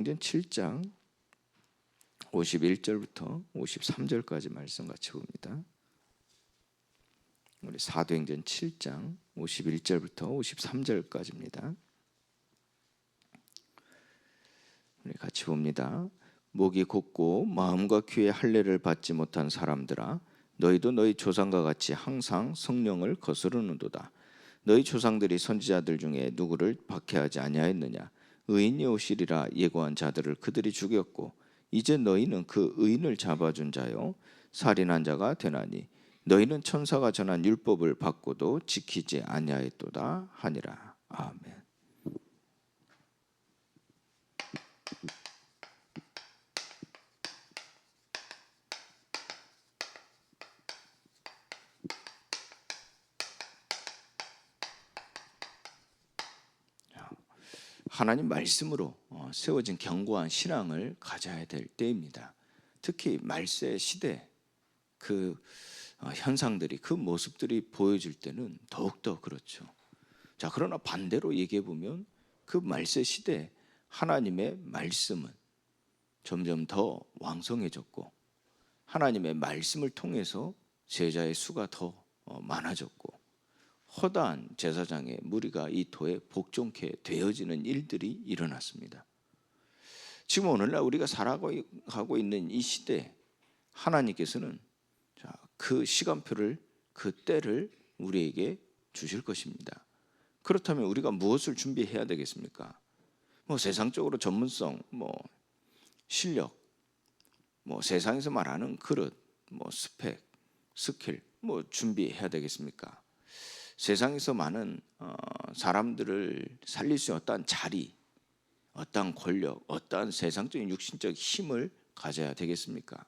사도행전 7장 51절부터 53절까지 말씀 같이 봅니다. 우리 사도행전 7장 51절부터 53절까지입니다. 우리 같이 봅니다. 목이 곧고 마음과 귀에 할례를 받지 못한 사람들아, 너희도 너희 조상과 같이 항상 성령을 거스르는도다. 너희 조상들이 선지자들 중에 누구를 박해하지 아니하였느냐? 의인이 오시리라 예고한 자들을 그들이 죽였고, 이제 너희는 그 의인을 잡아준 자요 살인한 자가 되나니 너희는 천사가 전한 율법을 받고도 지키지 아니하였도다 하니라. 아멘. 하나님 말씀으로 세워진 견고한 신앙을 가져야 될 때입니다. 특히 말세 시대 그 현상들이, 그 모습들이 보여질 때는 더욱더 그렇죠. 자, 그러나 반대로 얘기해 보면 그 말세 시대 하나님의 말씀은 점점 더 왕성해졌고, 하나님의 말씀을 통해서 제자의 수가 더 많아졌고, 허다한 제사장의 무리가 이 토에 복종케 되어지는 일들이 일어났습니다. 지금 오늘날 우리가 살아가고 있는 이 시대, 하나님께서는 그 시간표를, 그 때를 우리에게 주실 것입니다. 그렇다면 우리가 무엇을 준비해야 되겠습니까? 세상적으로 전문성, 실력, 세상에서 말하는 그릇, 스펙, 스킬 준비해야 되겠습니까? 세상에서 많은 사람들을 살릴 수 있는 어떠한 자리, 어떠한 권력, 어떠한 세상적인 육신적 힘을 가져야 되겠습니까?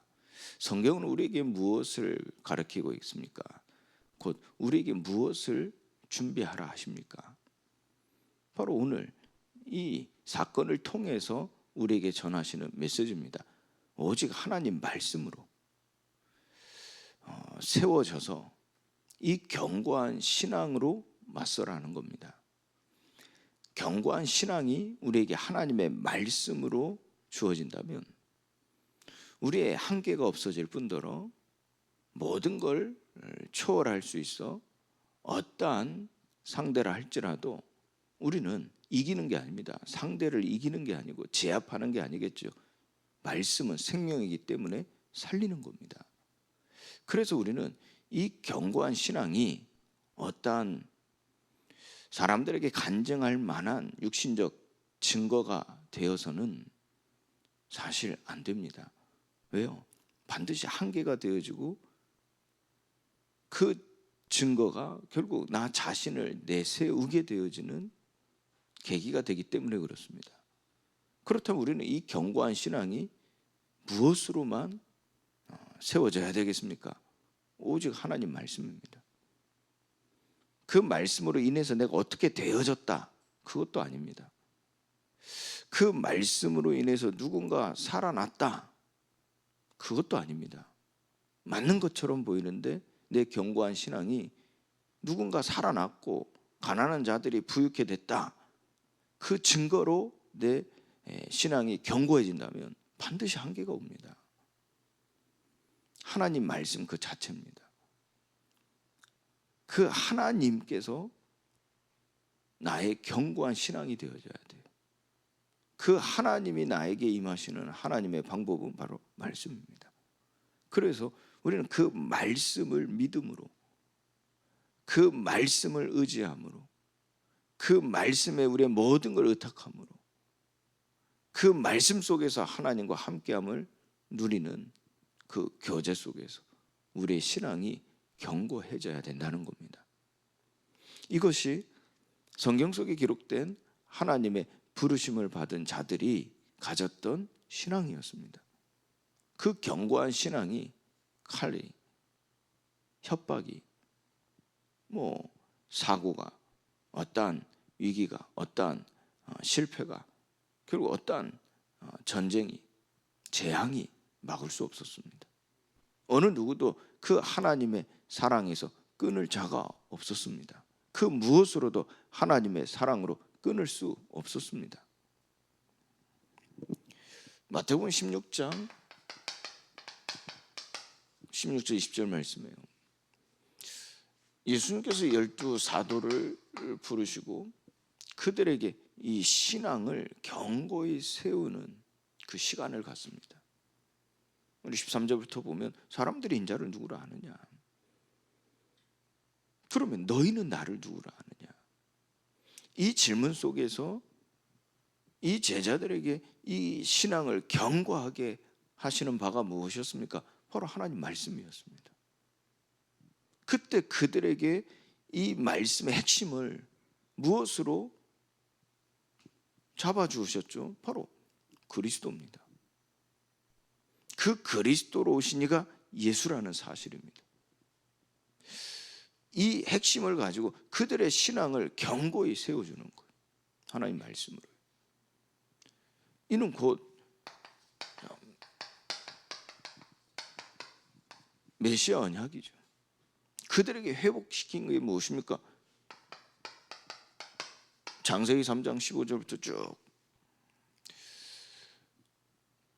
성경은 우리에게 무엇을 가르치고 있습니까? 곧 우리에게 무엇을 준비하라 하십니까? 바로 오늘 이 사건을 통해서 우리에게 전하시는 메시지입니다. 오직 하나님 말씀으로 세워져서 이 견고한 신앙으로 맞서라는 겁니다. 견고한 신앙이 우리에게 하나님의 말씀으로 주어진다면 우리의 한계가 없어질 뿐더러 모든 걸 초월할 수 있어 어떠한 상대라 할지라도 우리는 이기는 게 아닙니다. 상대를 이기는 게 아니고 제압하는 게 아니겠죠. 말씀은 생명이기 때문에 살리는 겁니다. 그래서 우리는 이 견고한 신앙이 어떠한 사람들에게 간증할 만한 육신적 증거가 되어서는 사실 안 됩니다. 왜요? 반드시 한계가 되어지고 그 증거가 결국 나 자신을 내세우게 되어지는 계기가 되기 때문에 그렇습니다. 그렇다면 우리는 이 견고한 신앙이 무엇으로만 세워져야 되겠습니까? 오직 하나님 말씀입니다. 그 말씀으로 인해서 내가 어떻게 되어졌다, 그것도 아닙니다. 그 말씀으로 인해서 누군가 살아났다, 그것도 아닙니다. 맞는 것처럼 보이는데 내 견고한 신앙이 누군가 살아났고 가난한 자들이 부유케 됐다, 그 증거로 내 신앙이 견고해진다면 반드시 한계가 옵니다. 하나님 말씀 그 자체입니다. 그 하나님께서 나의 견고한 신앙이 되어져야 돼요. 그 하나님이 나에게 임하시는 하나님의 방법은 바로 말씀입니다. 그래서 우리는 그 말씀을 믿음으로, 그 말씀을 의지함으로, 그 말씀에 우리의 모든 걸 의탁함으로, 그 말씀 속에서 하나님과 함께함을 누리는 그 교제 속에서 우리의 신앙이 견고해져야 된다는 겁니다. 이것이 성경 속에 기록된 하나님의 부르심을 받은 자들이 가졌던 신앙이었습니다. 그 견고한 신앙이 칼이, 협박이, 사고가, 어떠한 위기가, 어떠한 실패가, 그리고 어떠한 전쟁이, 재앙이 막을 수 없었습니다. 어느 누구도 그 하나님의 사랑에서 끊을 자가 없었습니다. 그 무엇으로도 하나님의 사랑으로 끊을 수 없었습니다. 마태복음 16장 16절 20절 말씀이에요. 예수님께서 12 사도를 부르시고 그들에게 이 신앙을 견고히 세우는 그 시간을 갖습니다. 우리 13절부터 보면 사람들이 인자를 누구라 하느냐? 그러면 너희는 나를 누구라 하느냐? 이 질문 속에서 이 제자들에게 이 신앙을 견고하게 하시는 바가 무엇이었습니까? 바로 하나님 말씀이었습니다. 그때 그들에게 이 말씀의 핵심을 무엇으로 잡아주셨죠? 바로 그리스도입니다. 그 그리스도로 오신 이가 예수라는 사실입니다. 이 핵심을 가지고 그들의 신앙을 견고히 세워주는 거예요. 하나님 말씀으로. 이는 곧 메시아 언약이죠. 그들에게 회복시킨 게 무엇입니까? 창세기 3장 15절부터 쭉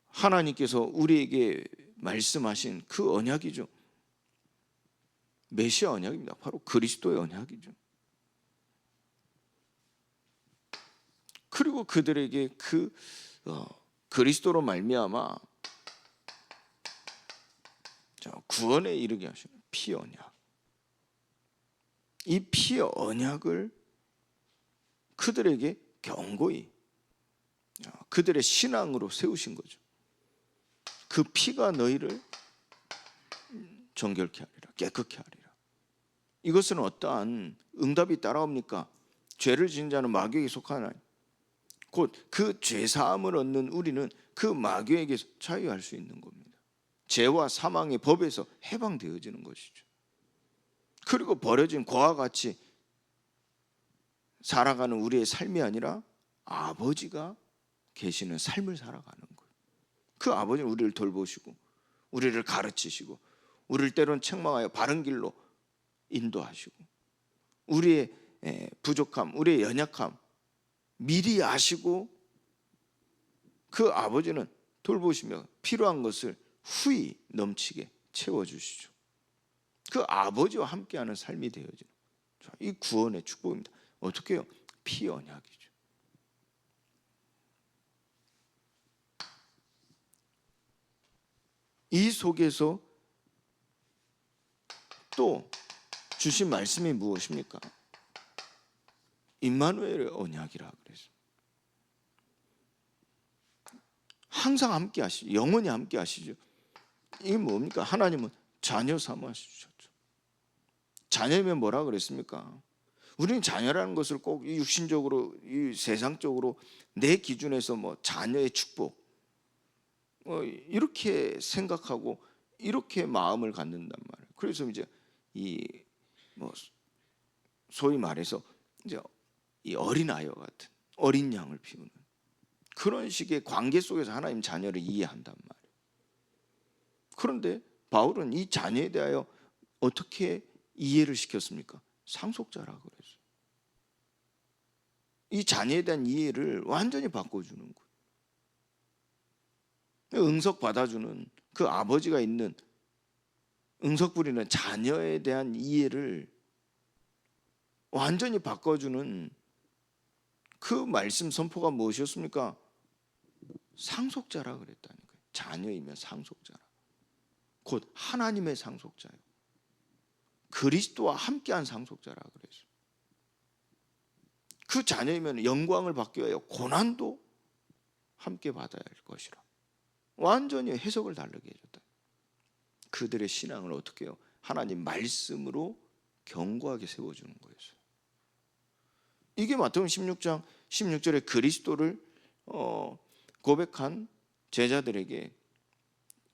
하나님께서 우리에게 말씀하신 그 언약이죠. 메시아 언약입니다. 바로 그리스도의 언약이죠. 그리고 그들에게 그 그리스도로 말미암아 구원에 이르게 하시는 피 언약. 이 피 언약을 그들에게 견고히 그들의 신앙으로 세우신 거죠. 그 피가 너희를 정결케 하리라, 깨끗게 하리라. 이것은 어떠한 응답이 따라옵니까? 죄를 지은 자는 마귀에게 속하나니 곧 그 죄사함을 얻는 우리는 그 마귀에게 자유할 수 있는 겁니다. 죄와 사망의 법에서 해방되어지는 것이죠. 그리고 버려진 고와 같이 살아가는 우리의 삶이 아니라 아버지가 계시는 삶을 살아가는 거예요. 그 아버지는 우리를 돌보시고 우리를 가르치시고 우리를 때로는 책망하여 바른 길로 인도하시고 우리의 부족함, 우리의 연약함 미리 아시고 그 아버지는 돌보시며 필요한 것을 후히 넘치게 채워주시죠. 그 아버지와 함께하는 삶이 되어지는 이 구원의 축복입니다. 어떻게 해요? 피 언약이죠. 이 속에서 또 주신 말씀이 무엇입니까? 임마누엘의 언약이라 그래서 항상 함께 하시죠. 영원히 함께 하시죠. 이게 뭡니까? 하나님은 자녀 삼아 주셨죠. 자녀면 뭐라 그랬습니까? 우리는 자녀라는 것을 꼭 육신적으로, 이 세상적으로 내 기준에서 뭐 자녀의 축복 이렇게 생각하고 이렇게 마음을 갖는단 말이에요. 그래서 이제 이 뭐 소위 말해서 이제 이 어린 아이와 같은 어린 양을 피우는 그런 식의 관계 속에서 하나님 자녀를 이해한단 말이에요. 그런데 바울은 이 자녀에 대하여 어떻게 이해를 시켰습니까? 상속자라고 그랬어요. 이 자녀에 대한 이해를 완전히 바꿔주는 거예요. 응석 받아주는 그 아버지가 있는 응석 부리는 자녀에 대한 이해를 완전히 바꿔주는 그 말씀 선포가 무엇이었습니까? 상속자라 그랬다는 거예요. 자녀이면 상속자라. 곧 하나님의 상속자예요. 그리스도와 함께한 상속자라 그랬어요. 그 자녀이면 영광을 받기 위하여 고난도 함께 받아야 할 것이라. 완전히 해석을 다르게 해줬다. 그들의 신앙을 어떻게 해요? 하나님 말씀으로 견고하게 세워주는 거였어요. 이게 마태복음 16장 16절에 그리스도를 고백한 제자들에게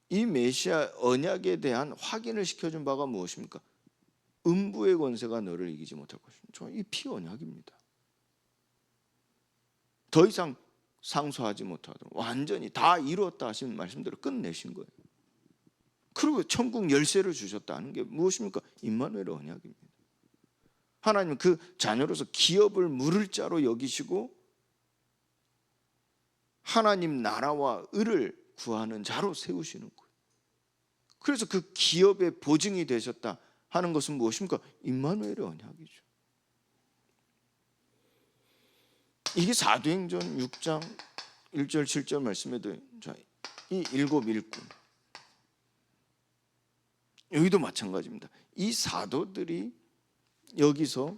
이 메시아 언약에 대한 확인을 시켜준 바가 무엇입니까? 음부의 권세가 너를 이기지 못할 것입니다. 이 피 언약입니다. 더 이상 상소하지 못하도록 완전히 다 이루었다 하시는 말씀대로 끝내신 거예요. 그리고 천국 열쇠를 주셨다는 게 무엇입니까? 임마누엘의 언약입니다. 하나님은 그 자녀로서 기업을 물을 자로 여기시고 하나님 나라와 의를 구하는 자로 세우시는 거예요. 그래서 그 기업의 보증이 되셨다 하는 것은 무엇입니까? 임마누엘의 언약이죠. 이게 사도행전 6장 1절 7절 말씀에도 이 일곱 일꾼, 여기도 마찬가지입니다. 이 사도들이 여기서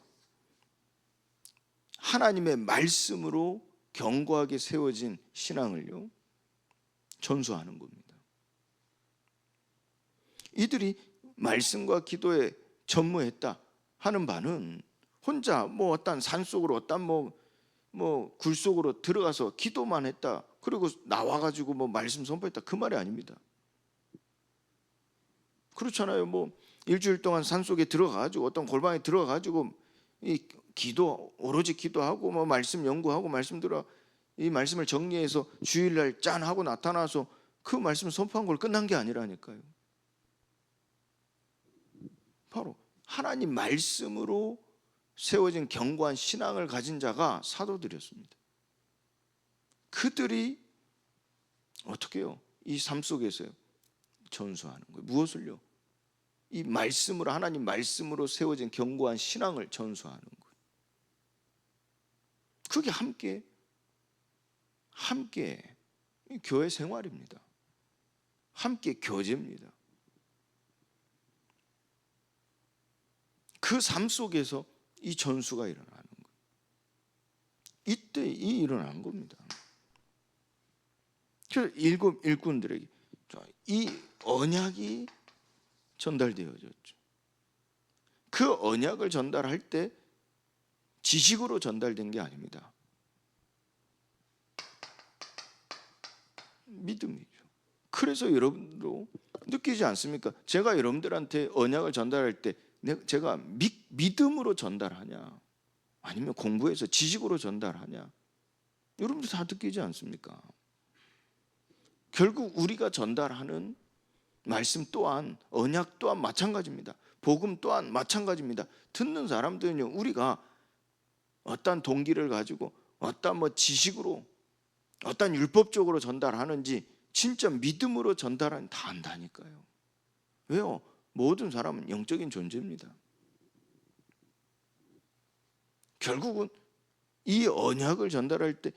하나님의 말씀으로 견고하게 세워진 신앙을요 전수하는 겁니다. 이들이 말씀과 기도에 전무했다 하는 바는 혼자 어떤 산속으로 어떤 굴 속으로 들어가서 기도만 했다, 그리고 나와가지고 말씀 선포했다, 그 말이 아닙니다. 그렇잖아요. 일주일 동안 산속에 들어가가지고 어떤 골방에 들어가가지고 이 기도, 오로지 기도하고 말씀 연구하고 말씀 들어 이 말씀을 정리해서 주일날 짠 하고 나타나서 그 말씀 선포한 걸 끝난 게 아니라니까요. 바로 하나님 말씀으로 세워진 견고한 신앙을 가진 자가 사도들이었습니다. 그들이 어떻게 해요? 이 삶 속에서요 전수하는 거예요. 무엇을요? 이 말씀으로, 하나님 말씀으로 세워진 견고한 신앙을 전수하는 거예요. 그게 함께 교회 생활입니다. 함께 교제입니다. 그 삶 속에서 이 전수가 일어나는 거예요. 이때 이 일어난 겁니다. 그래서 일곱 일꾼들에게 이 언약이 전달되어졌죠. 그 언약을 전달할 때 지식으로 전달된 게 아닙니다. 믿음이죠. 그래서 여러분도 느끼지 않습니까? 제가 여러분들한테 언약을 전달할 때 제가 믿음으로 전달하냐, 아니면 공부해서 지식으로 전달하냐, 여러분들 다 느끼지 않습니까? 결국 우리가 전달하는 말씀 또한, 언약 또한 마찬가지입니다. 복음 또한 마찬가지입니다. 듣는 사람들은요, 우리가 어떤 동기를 가지고 어떤 지식으로, 어떤 율법적으로 전달하는지 진짜 믿음으로 전달하는 다 안다니까요. 왜요? 모든 사람은 영적인 존재입니다. 결국은 이 언약을 전달할 때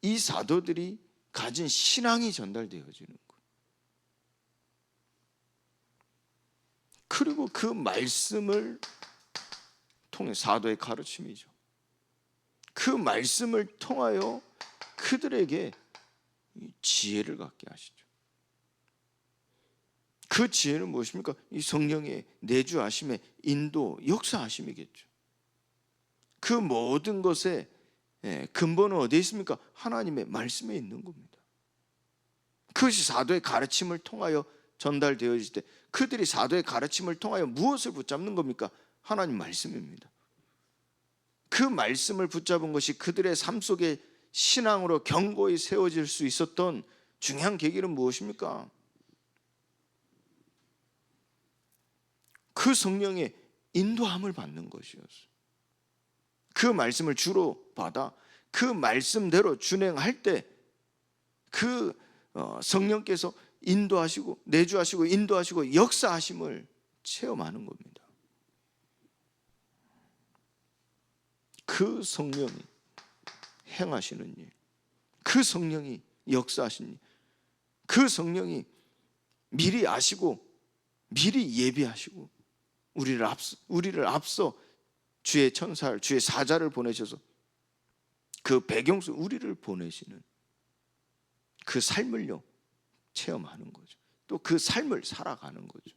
이 사도들이 가진 신앙이 전달되어지는 거예요. 그리고 그 말씀을 통해, 사도의 가르침이죠. 그 말씀을 통하여 그들에게 지혜를 갖게 하시죠. 그 지혜는 무엇입니까? 이 성령의 내주하심의 인도, 역사하심이겠죠. 그 모든 것의 근본은 어디에 있습니까? 하나님의 말씀에 있는 겁니다. 그것이 사도의 가르침을 통하여 전달되어질 때 그들이 사도의 가르침을 통하여 무엇을 붙잡는 겁니까? 하나님 말씀입니다. 그 말씀을 붙잡은 것이 그들의 삶 속에 신앙으로 견고히 세워질 수 있었던 중요한 계기는 무엇입니까? 그 성령의 인도함을 받는 것이었어요. 그 말씀을 주로 받아 그 말씀대로 준행할 때 그 성령께서 인도하시고 내주하시고 인도하시고 역사하심을 체험하는 겁니다. 그 성령이 행하시는 일, 그 성령이 역사하시는 일, 그 성령이 미리 아시고 미리 예비하시고 우리를 앞서 주의 천사를, 주의 사자를 보내셔서 그 배경 속 우리를 보내시는 그 삶을요 체험하는 거죠. 또 그 삶을 살아가는 거죠.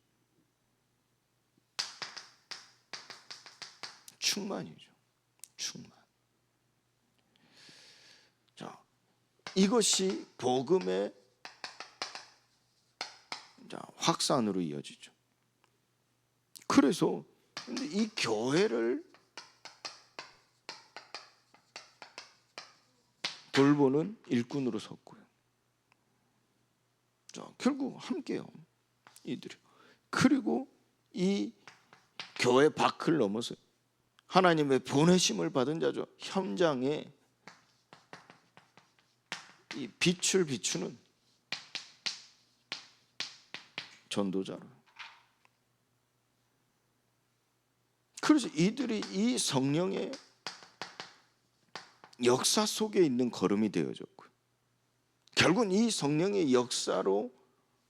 충만이죠. 충만. 자, 이것이 복음의 확산으로 이어지죠. 그래서 이 교회를 돌보는 일꾼으로 섰고요. 자, 결국 함께요, 이들이. 그리고 이 교회 밖을 넘어서 하나님의 보내심을 받은 자죠. 현장에 이 빛을 비추는 전도자로. 그래서 이들이 이 성령의 역사 속에 있는 걸음이 되어졌고, 결국은 이 성령의 역사로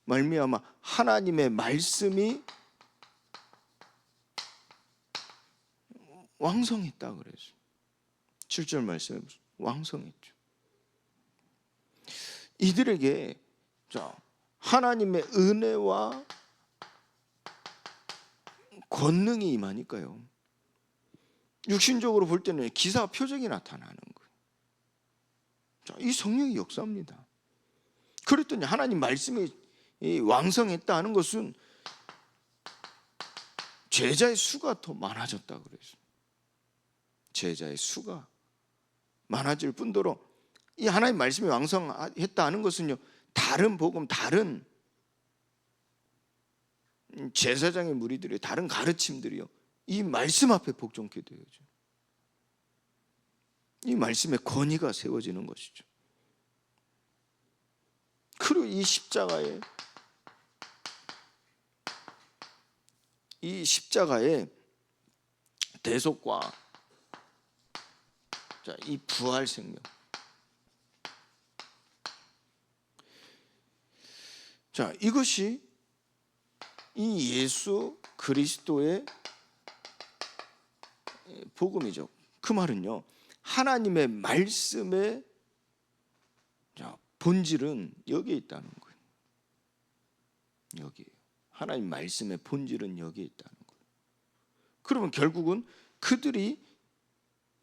말미암아 하나님의 말씀이 왕성했다 그래서 7절 말씀에 왕성했죠. 이들에게 하나님의 은혜와 권능이 임하니까요, 육신적으로 볼 때는 기사 표적이 나타나는 거예요. 이 성령의 역사입니다. 그랬더니 하나님 말씀이 왕성했다 하는 것은 제자의 수가 더 많아졌다 그래서 제자의 수가 많아질 뿐더러 이 하나님 말씀이 왕성했다 하는 것은요, 다른 복음, 다른 제사장의 무리들이 다른 가르침들이요, 이 말씀 앞에 복종케 되어져. 이 말씀의 권위가 세워지는 것이죠. 그리고 이 십자가의 대속과 이 부활 생명, 이것이 이 예수 그리스도의 복음이죠. 그 말은요, 하나님의 말씀의 본질은 여기에 있다는 거예요. 여기에요. 하나님 말씀의 본질은 여기에 있다는 거예요. 그러면 결국은 그들이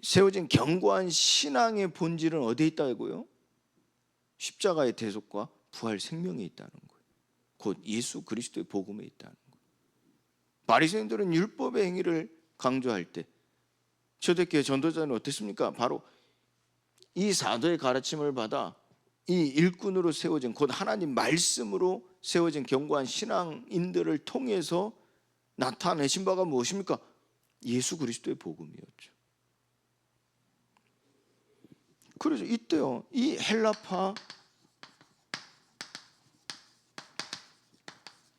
세워진 견고한 신앙의 본질은 어디에 있다고요? 십자가의 대속과 부활 생명에 있다는 거예요. 곧 예수 그리스도의 복음에 있다는 거예요. 바리새인들은 율법의 행위를 강조할 때 초대교회 전도자는 어땠습니까? 바로 이 사도의 가르침을 받아 이 일꾼으로 세워진, 곧 하나님 말씀으로 세워진 견고한 신앙인들을 통해서 나타내신 바가 무엇입니까? 예수 그리스도의 복음이었죠. 그래서 이때요, 이 헬라파,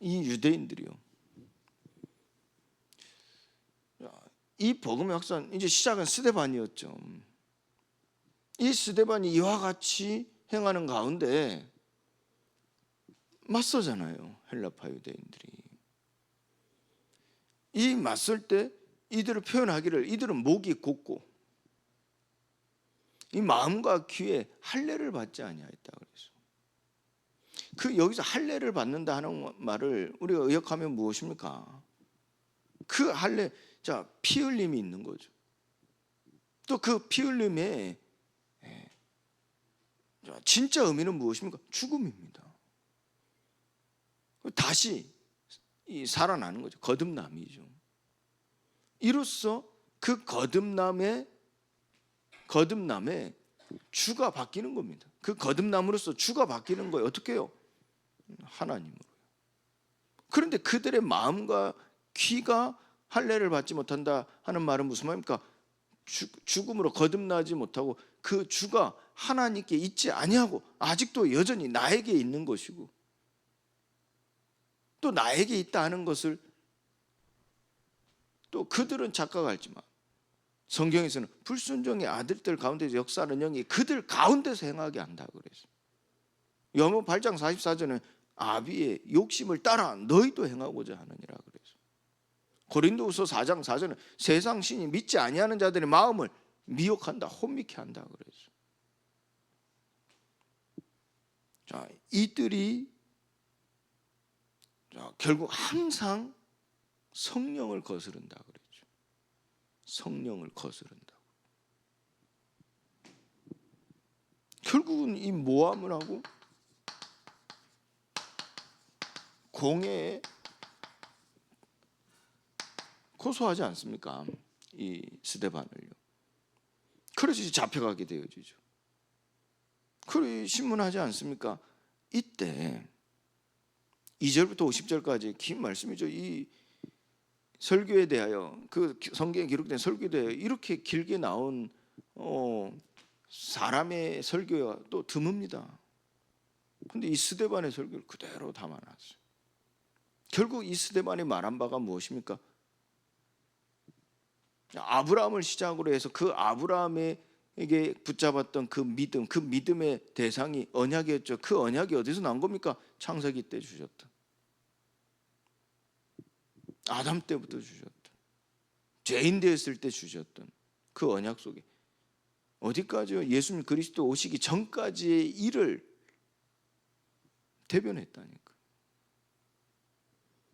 이 유대인들이요, 이 복음의 확산, 이제 시작은 스데반이었죠. 이 스데반이 이와 같이 행하는 가운데 맞서잖아요, 헬라파 유대인들이. 이 맞설 때 이들을 표현하기를, 이들은 목이 곧고 이 마음과 귀에 할례를 받지 아니하였다 그래서. 그 여기서 할례를 받는다 하는 말을 우리가 의역하면 무엇입니까? 그 할례, 피 흘림이 있는 거죠. 또 그 피 흘림의 진짜 의미는 무엇입니까? 죽음입니다. 다시 살아나는 거죠. 거듭남이죠. 이로써 그 거듭남에 주가 바뀌는 겁니다. 그 거듭남으로써 주가 바뀌는 거예요. 어떻게 해요? 하나님으로요. 그런데 그들의 마음과 귀가 할례를 받지 못한다 하는 말은 무슨 말입니까? 죽음으로 거듭나지 못하고 그 주가 하나님께 있지 아니하고 아직도 여전히 나에게 있는 것이고, 또 나에게 있다 하는 것을 또 그들은 착각할지만 성경에서는 불순종의 아들들 가운데서 역사하는 영이 그들 가운데서 행하게 한다 그래서. 요한복음 8장 44절에 아비의 욕심을 따라 너희도 행하고자 하느니라 그래서. 고린도후서 4장 4절에 세상 신이 믿지 아니하는 자들의 마음을 미혹한다, 혼미케 한다 그래서. 이들이 결국 항상 성령을 거스른다 그랬죠. 성령을 거스른다고. 결국은 이 모함을 하고 공회에 고소하지 않습니까? 이 스데반을요. 그래서 잡혀가게 되어지죠. 그리고 신문하지 않습니까? 이때 2절부터 50절까지 긴 말씀이죠. 이 설교에 대하여, 그 성경에 기록된 설교에 대하여 이렇게 길게 나온 사람의 설교가 또 드뭅니다. 근데 이 스데반의 설교를 그대로 담아놨어요. 결국 이 스데반이 말한 바가 무엇입니까? 아브라함을 시작으로 해서 그 아브라함에게 붙잡았던 그 믿음, 그 믿음의 대상이 언약이었죠. 그 언약이 어디서 난 겁니까? 창세기 때 주셨던, 아담 때부터 주셨던, 죄인 되었을 때 주셨던 그 언약 속에 어디까지요? 예수님 그리스도 오시기 전까지의 일을 대변했다니까.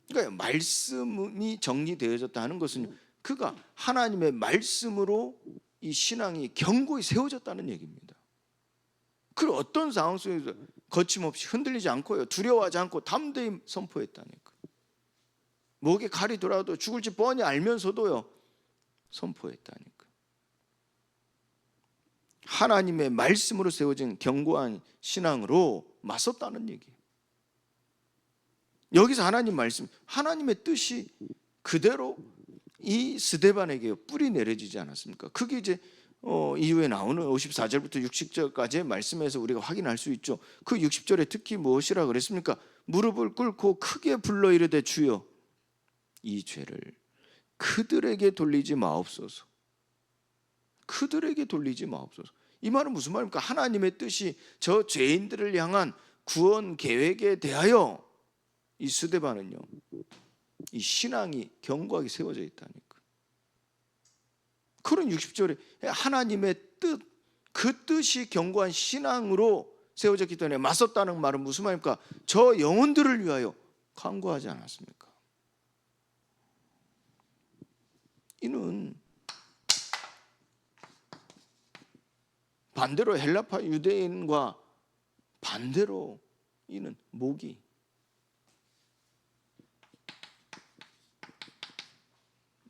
그러니까 말씀이 정리되어졌다는 것은 그가 하나님의 말씀으로 이 신앙이 견고히 세워졌다는 얘기입니다. 그 어떤 상황 속에서 거침없이 흔들리지 않고요, 두려워하지 않고 담대히 선포했다니까. 목에 칼이 돌아도 죽을지 뻔히 알면서도요 선포했다니까. 하나님의 말씀으로 세워진 견고한 신앙으로 맞섰다는 얘기예요. 여기서 하나님 말씀, 하나님의 뜻이 그대로 이 스데반에게 뿌리 내려지지 않았습니까? 그게 이제 이후에 나오는 54절부터 60절까지의 말씀에서 우리가 확인할 수 있죠. 그 60절에 특히 무엇이라 그랬습니까? 무릎을 꿇고 크게 불러 이르되 주여 이 죄를 그들에게 돌리지 마옵소서. 그들에게 돌리지 마옵소서. 이 말은 무슨 말입니까? 하나님의 뜻이 저 죄인들을 향한 구원 계획에 대하여 이 스데반은요, 이 신앙이 견고하게 세워져 있다니까. 그런 60절에 하나님의 뜻, 그 뜻이 견고한 신앙으로 세워졌기 때문에 맞섰다는 말은 무슨 말입니까? 저 영혼들을 위하여 간구하지 않았습니까? 이는 반대로 헬라파 유대인과 반대로 이는 목이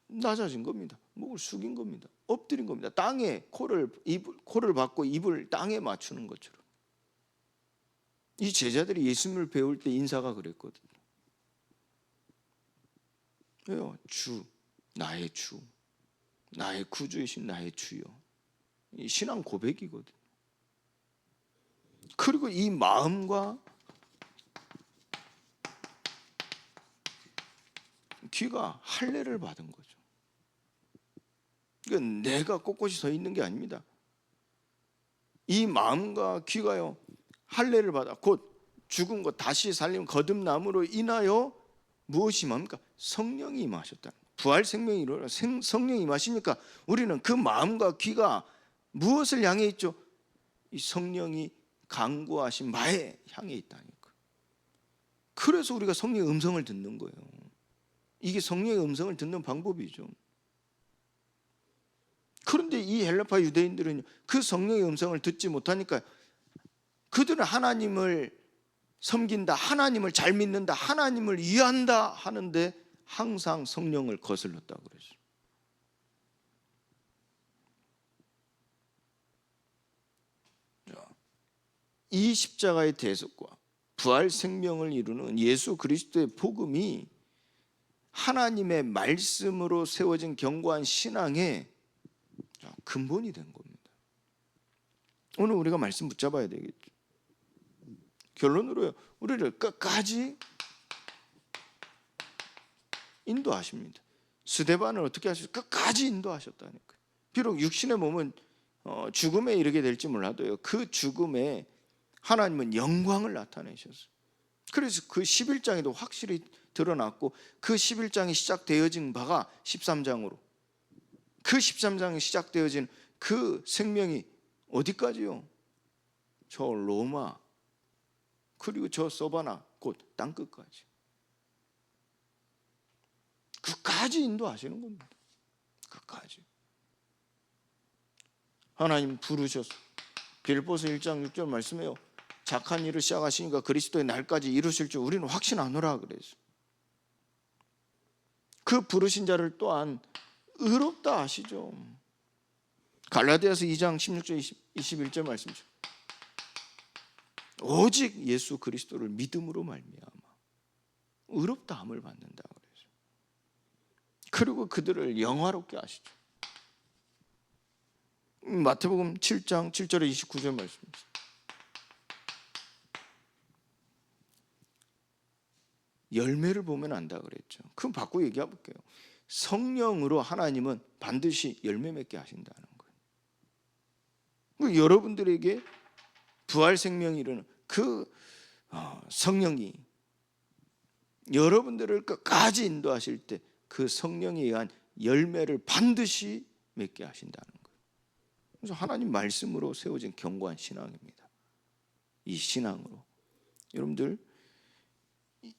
낮아진 겁니다. 목을 숙인 겁니다. 엎드린 겁니다. 땅에 코를 박고 입을 땅에 맞추는 것처럼. 이 제자들이 예수님을 배울 때 인사가 그랬거든요. 왜요? 주, 나의 주, 나의 구주이신 나의 주요. 이 신앙 고백이거든요. 그리고 이 마음과 귀가 할례를 받은 거죠. 그러니까 내가 꼿꼿이 서 있는 게 아닙니다. 이 마음과 귀가요 할례를 받아 곧 죽은 것 다시 살림 거듭남으로 인하여 무엇이 뭡니까? 성령이 임하셨다. 부활 생명이 일어나 성령이 임하시니까 우리는 그 마음과 귀가 무엇을 향해 있죠? 이 성령이 간구하신 바에 향해 있다니까. 그래서 우리가 성령의 음성을 듣는 거예요. 이게 성령의 음성을 듣는 방법이죠. 그런데 이 헬라파 유대인들은 그 성령의 음성을 듣지 못하니까 그들은 하나님을 섬긴다, 하나님을 잘 믿는다, 하나님을 이해한다 하는데 항상 성령을 거슬렀다고 그랬어요. 이 십자가의 대속과 부활 생명을 이루는 예수 그리스도의 복음이 하나님의 말씀으로 세워진 견고한 신앙의 근본이 된 겁니다. 오늘 우리가 말씀 붙잡아야 되겠죠. 결론으로요, 우리를 끝까지 인도하십니다. 스데반을 어떻게 하셨어요? 끝까지 인도하셨다니까요. 비록 육신의 몸은 죽음에 이르게 될지 몰라도요, 그 죽음에 하나님은 영광을 나타내셨어요. 그래서 그 11장에도 확실히 드러났고, 그 11장이 시작되어진 바가 13장으로, 그 13장이 시작되어진 그 생명이 어디까지요? 저 로마, 그리고 저 서바나, 곧 땅끝까지, 끝까지 인도하시는 겁니다. 끝까지. 하나님 부르셔서 빌립보서 1장 6절 말씀해요. 착한 일을 시작하시니까 그리스도의 날까지 이루실 줄 우리는 확신하노라 그랬어요. 그 부르신 자를 또한 의롭다 하시죠. 갈라디아서 2장 16절 21절 말씀이죠. 오직 예수 그리스도를 믿음으로 말미암아 의롭다함을 받는다 그래서. 그리고 그들을 영화롭게 하시죠. 마태복음 7장 7절에 29절 말씀입니다. 열매를 보면 안다 그랬죠. 그럼 바꾸고 얘기해 볼게요. 성령으로 하나님은 반드시 열매 맺게 하신다는 거예요. 여러분들에게 부활 생명이 이르는 그 성령이 여러분들을 끝까지 인도하실 때 그 성령에 의한 열매를 반드시 맺게 하신다는 거예요. 그래서 하나님 말씀으로 세워진 견고한 신앙입니다. 이 신앙으로 여러분들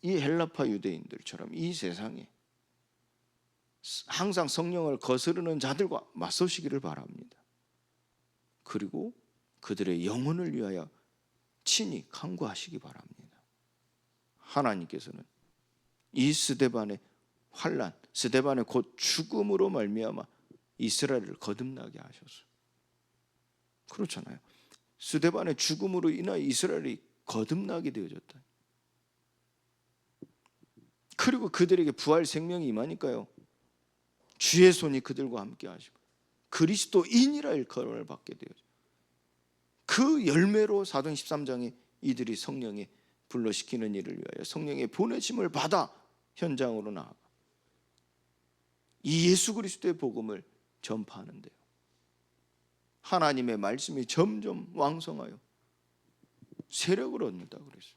이 헬라파 유대인들처럼 이 세상에 항상 성령을 거스르는 자들과 맞서시기를 바랍니다. 그리고 그들의 영혼을 위하여 친히 간구하시기 바랍니다. 하나님께서는 이 스데반의 환난, 스데반의 곧 죽음으로 말미암아 이스라엘을 거듭나게 하셨어요. 그렇잖아요. 스데반의 죽음으로 인하여 이스라엘이 거듭나게 되어졌다. 그리고 그들에게 부활 생명이 임하니까요, 주의 손이 그들과 함께 하시고 그리스도인이라 일컬음을 받게 되어져. 그 열매로 사도행 13장에 이들이 성령의 불러시키는 일을 위하여 성령의 보내심을 받아 현장으로 나아가 이 예수 그리스도의 복음을 전파하는데요, 하나님의 말씀이 점점 왕성하여 세력을 얻는다 그랬어요.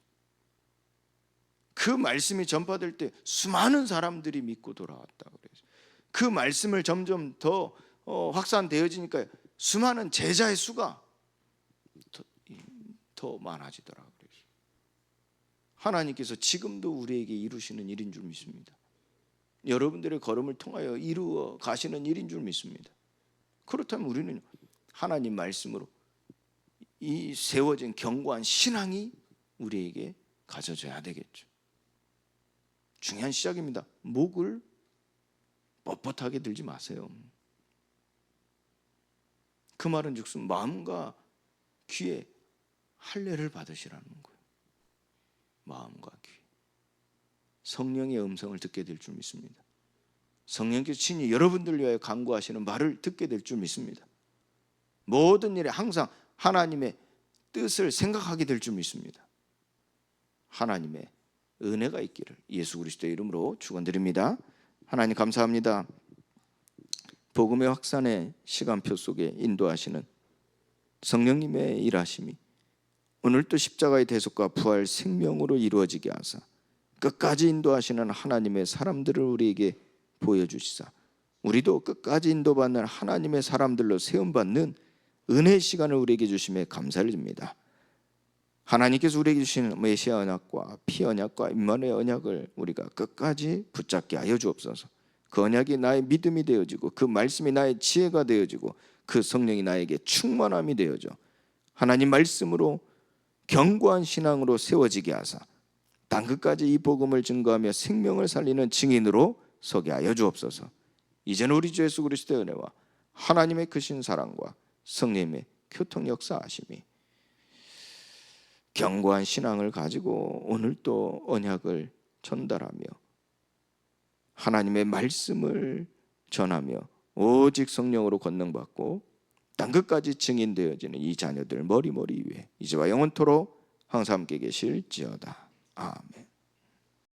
그 말씀이 전파될 때 수많은 사람들이 믿고 돌아왔다 그랬어요. 그 말씀을 점점 더 확산되어지니까 수많은 제자의 수가 더 많아지더라 그랬어요. 하나님께서 지금도 우리에게 이루시는 일인 줄 믿습니다. 여러분들의 걸음을 통하여 이루어 가시는 일인 줄 믿습니다. 그렇다면 우리는 하나님 말씀으로 이 세워진 견고한 신앙이 우리에게 가져져야 되겠죠. 중요한 시작입니다. 목을 뻣뻣하게 들지 마세요. 그 말은 즉슨 마음과 귀에 할례를 받으시라는 거예요. 마음과 귀, 성령의 음성을 듣게 될 줄 믿습니다. 성령께서 친히 여러분들을 위하여 간구하시는 말을 듣게 될 줄 믿습니다. 모든 일에 항상 하나님의 뜻을 생각하게 될 줄 믿습니다. 하나님의 은혜가 있기를 예수 그리스도의 이름으로 축원드립니다. 하나님 감사합니다. 복음의 확산의 시간표 속에 인도하시는 성령님의 일하심이 오늘도 십자가의 대속과 부활 생명으로 이루어지게 하사 끝까지 인도하시는 하나님의 사람들을 우리에게 보여주시사 우리도 끝까지 인도받는 하나님의 사람들로 세움받는 은혜의 시간을 우리에게 주심에 감사를 드립니다. 하나님께서 우리에게 주시는 메시아 언약과 피 언약과 임마누엘 언약을 우리가 끝까지 붙잡게 하여 주옵소서. 그 언약이 나의 믿음이 되어지고 그 말씀이 나의 지혜가 되어지고 그 성령이 나에게 충만함이 되어져 하나님 말씀으로 견고한 신앙으로 세워지게 하사 땅끝까지 이 복음을 증거하며 생명을 살리는 증인으로 서게 하여 주옵소서. 이제는 우리 주 예수 그리스도의 은혜와 하나님의 크신 사랑과 성령의 교통 역사하심이 견고한 신앙을 가지고 오늘 또 언약을 전달하며 하나님의 말씀을 전하며 오직 성령으로 권능받고 땅끝까지 증인되어지는 이 자녀들 머리머리 위에 이제와 영원토록 항상 함께 계실지어다. 아멘.